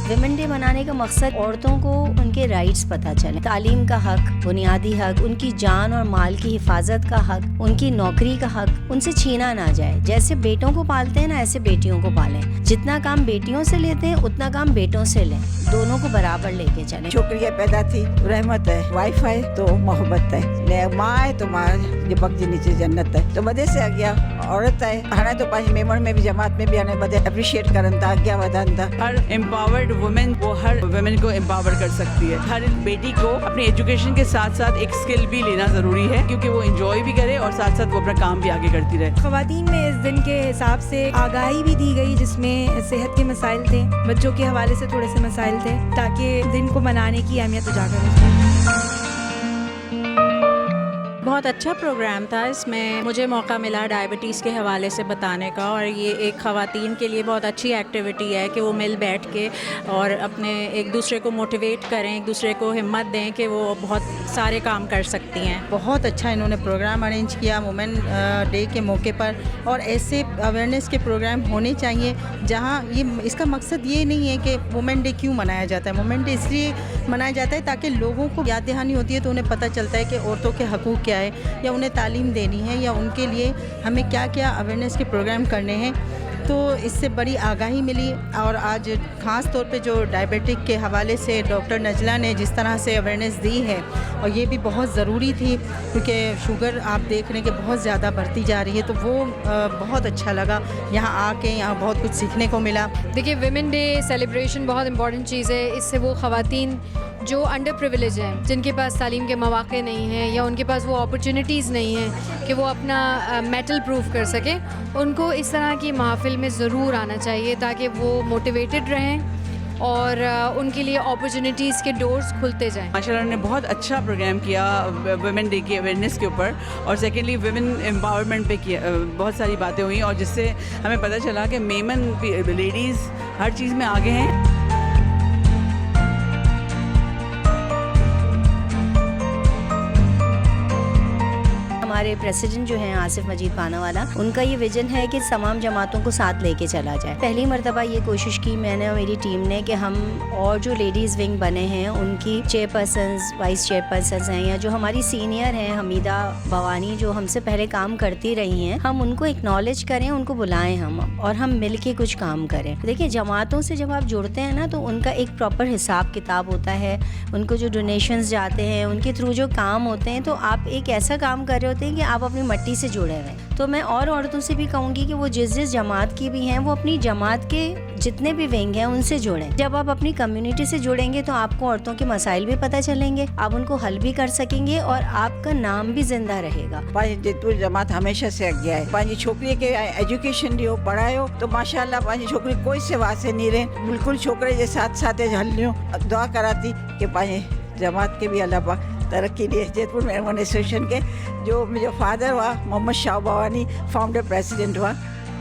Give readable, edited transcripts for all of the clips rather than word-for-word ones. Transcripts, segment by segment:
Women day منانے کا مقصد عورتوں کو ان کے رائٹس پتہ چلے، تعلیم کا حق، بنیادی حق، ان کی جان اور مال کی حفاظت کا حق، ان کی نوکری کا حق ان سے چھینا نہ جائے۔ جیسے بیٹوں کو پالتے ہیں نا، ایسے بیٹیوں کو پالیں۔ جتنا کام بیٹیوں سے لیتے ہیں اتنا کام بیٹوں سے لیں، دونوں کو برابر لے کے چلیں۔ چھوکریاں پیدا تھی رحمت ہے، وائف ہے تو محبت ہے، ماں ہے تو ماں جو پک نیچے جنت ہے۔ تو بدے سے اگیا عورت ہے ہاں تو پانچ میمبر میں بھی جماعت میں بھی آنے بدے اپریشیٹ کرن تھا، اگیا ودان تھا۔ ہر امپاورڈ وومن وہ ہر ویمن کو امپاور کر سکتی ہے۔ ہر بیٹی کو اپنی ایجوکیشن کے ساتھ ساتھ ایک اسکل بھی لینا ضروری ہے، کیونکہ وہ انجوائے بھی کرے اور ساتھ ساتھ وہ اپنا کام بھی آگے کرتی رہے۔ خواتین میں اس دن کے حساب سے آگاہی بھی دی گئی، جس میں صحت کے مسائل تھے، بچوں کے حوالے سے تھوڑے سے مسائل تھے، تاکہ دن کو منانے کی اہمیت اجاگر ہو سکے۔ بہت اچھا پروگرام تھا، اس میں مجھے موقع ملا ڈائبٹیز کے حوالے سے بتانے کا، اور یہ ایک خواتین کے لیے بہت اچھی ایکٹیویٹی ہے کہ وہ مل بیٹھ کے اور اپنے ایک دوسرے کو موٹیویٹ کریں، ایک دوسرے کو ہمت دیں کہ وہ بہت سارے کام کر سکتی ہیں۔ بہت اچھا انہوں نے پروگرام ارینج کیا وومن ڈے کے موقع پر، اور ایسے اویئرنیس کے پروگرام ہونے چاہیے جہاں اس کا مقصد یہ نہیں ہے کہ وومن ڈے کیوں منایا جاتا ہے۔ وومن ڈے اس لیے منایا جاتا ہے تاکہ لوگوں کو یاد دہانی ہوتی ہے، تو انہیں پتہ چلتا ہے کہ عورتوں کے حقوق کیا ہے، یا انہیں تعلیم دینی ہے، یا ان کے لیے ہمیں کیا کیا اویئرنیس کے پروگرام کرنے ہیں۔ تو اس سے بڑی آگاہی ملی، اور آج خاص طور پہ جو ڈائبیٹک کے حوالے سے ڈاکٹر نجلہ نے جس طرح سے اویئرنیس دی ہے، اور یہ بھی بہت ضروری تھی کیونکہ شوگر آپ دیکھ رہے ہیں کہ بہت زیادہ بڑھتی جا رہی ہے، تو وہ بہت اچھا لگا یہاں آ کے، یہاں بہت کچھ سیکھنے کو ملا۔ دیکھیے ویمن ڈے سیلیبریشن بہت امپورٹنٹ چیز ہے، اس سے وہ خواتین جو انڈر پریویلیج ہیں، جن کے پاس تعلیم کے مواقع نہیں ہیں یا ان کے پاس وہ اپرچونیٹیز نہیں ہیں کہ وہ اپنا میٹل پروف کر سکیں، ان کو اس طرح کی محافل میں ضرور آنا چاہیے تاکہ وہ موٹیویٹڈ رہیں اور ان کے لیے اپرچونیٹیز کے ڈورز کھلتے جائیں۔ ماشاء اللہ نے بہت اچھا پروگرام کیا ویمن ڈے کی اویئرنیس کے اوپر، اور سیکنڈلی ویمن امپاورمنٹ پہ کیا بہت ساری باتیں ہوئیں، اور جس سے ہمیں پتہ چلا کہ میمن لیڈیز ہر چیز میں آگے ہیں۔ ہمارے پریسیڈنٹ جو ہیں آصف مجید پاناوالا، ان کا یہ ویژن ہے کہ تمام جماعتوں کو ساتھ لے کے چلا جائے۔ پہلی مرتبہ یہ کوشش کی میں نے اور میری ٹیم نے کہ ہم اور جو لیڈیز ونگ بنے ہیں ان کی chairpersons, vice chairpersons ہیں، یا جو ہماری سینئر ہیں حمیدہ بھوانی جو ہم سے پہلے کام کرتی رہی ہیں، ہم ان کو اکنالج کریں، ان کو بلائیں ہم، اور ہم مل کے کچھ کام کریں۔ دیکھیے جماعتوں سے جب آپ جڑتے ہیں نا تو ان کا ایک پراپر حساب کتاب ہوتا ہے، ان کو جو ڈونیشنز جاتے ہیں، ان کے تھرو جو کام ہوتے ہیں، تو آپ ایک ایسا کام کر رہے ہوتے ہیں کہ آپ اپنی مٹی سے جڑے ہوئے ہیں۔ تو میں اور عورتوں سے بھی کہوں گی کہ وہ جس جماعت کی بھی ہیں، وہ اپنی جماعت کے جتنے بھی ونگ ہیں ان سے جڑیں۔ جب آپ اپنی کمیونٹی سے جڑیں گے تو آپ کو عورتوں کے مسائل بھی پتہ چلیں گے، آپ ان کو حل بھی کر سکیں گے، اور آپ کا نام بھی زندہ رہے گا۔ پانچ جتپور جماعت ہمیشہ سے اگیا ہے، پانچ چھوکری کے ایجوکیشن ڈیو پڑھائے ہو تو ماشاءاللہ پانچ چھوکری کوئی سے واسطے نہیں رہے، بالکل چھوکرے کے ساتھ ساتھ ہل لیوں۔ دعا کراتی کہ پانچ جماعت کے بھی اللہ پاک ترقی دیے۔ جیت پور میرمن ایسوسیشن کے جو فادر ہوا محمد شاہ بھوانی فاؤنڈر پریسیڈنٹ ہوا،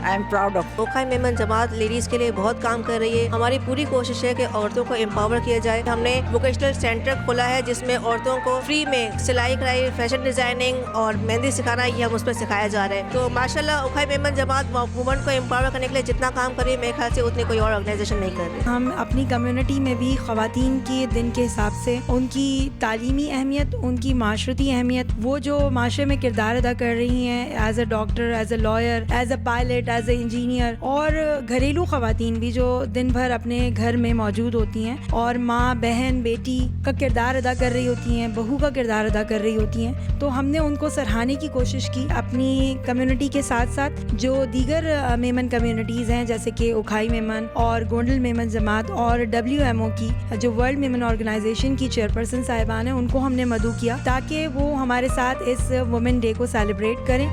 I am proud of. Okhai Memon Jamaat ladies کے لیے بہت کام کر رہی ہے۔ ہماری پوری کوشش ہے کہ عورتوں کو امپاور کیا جائے۔ ہم نے ووکیشنل سینٹر کھولا ہے جس میں عورتوں کو فری میں سلائی کڑھائی، فیشن ڈیزائننگ اور مہندی سکھانا، یہ ہم اس پر سکھایا جا رہا ہے۔ تو ماشاءاللہ اوکھائی میمن جماعت وومن کو امپاور کرنے کے لیے جتنا کام کر رہی ہے، میرے خیال سے اتنی کوئی اور آرگنائزیشن نہیں کر رہی۔ ہم اپنی کمیونٹی میں بھی خواتین کے دن کے حساب سے ان کی تعلیمی اہمیت، ان کی معاشرتی اہمیت، وہ جو معاشرے میں کردار ادا کر رہی ہیں as a doctor, as a lawyer, as a pilot, as a engineer, اور گھریلو خواتین بھی جو دن بھر اپنے گھر میں موجود ہوتی ہیں اور ماں، بہن، بیٹی کا کردار ادا کر رہی ہوتی ہیں، بہو کا کردار ادا کر رہی ہوتی ہیں، تو ہم نے ان کو سراہنے کی کوشش کی اپنی کمیونٹی کے ساتھ ساتھ جو دیگر میمن کمیونٹیز ہیں جیسے کہ اوکھائی میمن اور گونڈل میمن جماعت اور WMO کی جو ورلڈ میمن آرگنائزیشن کی چیئرپرسن صاحبان ہیں، ان کو ہم نے مدعو کیا تاکہ وہ ہمارے ساتھ اس وومن ڈے کو سیلیبریٹ کریں۔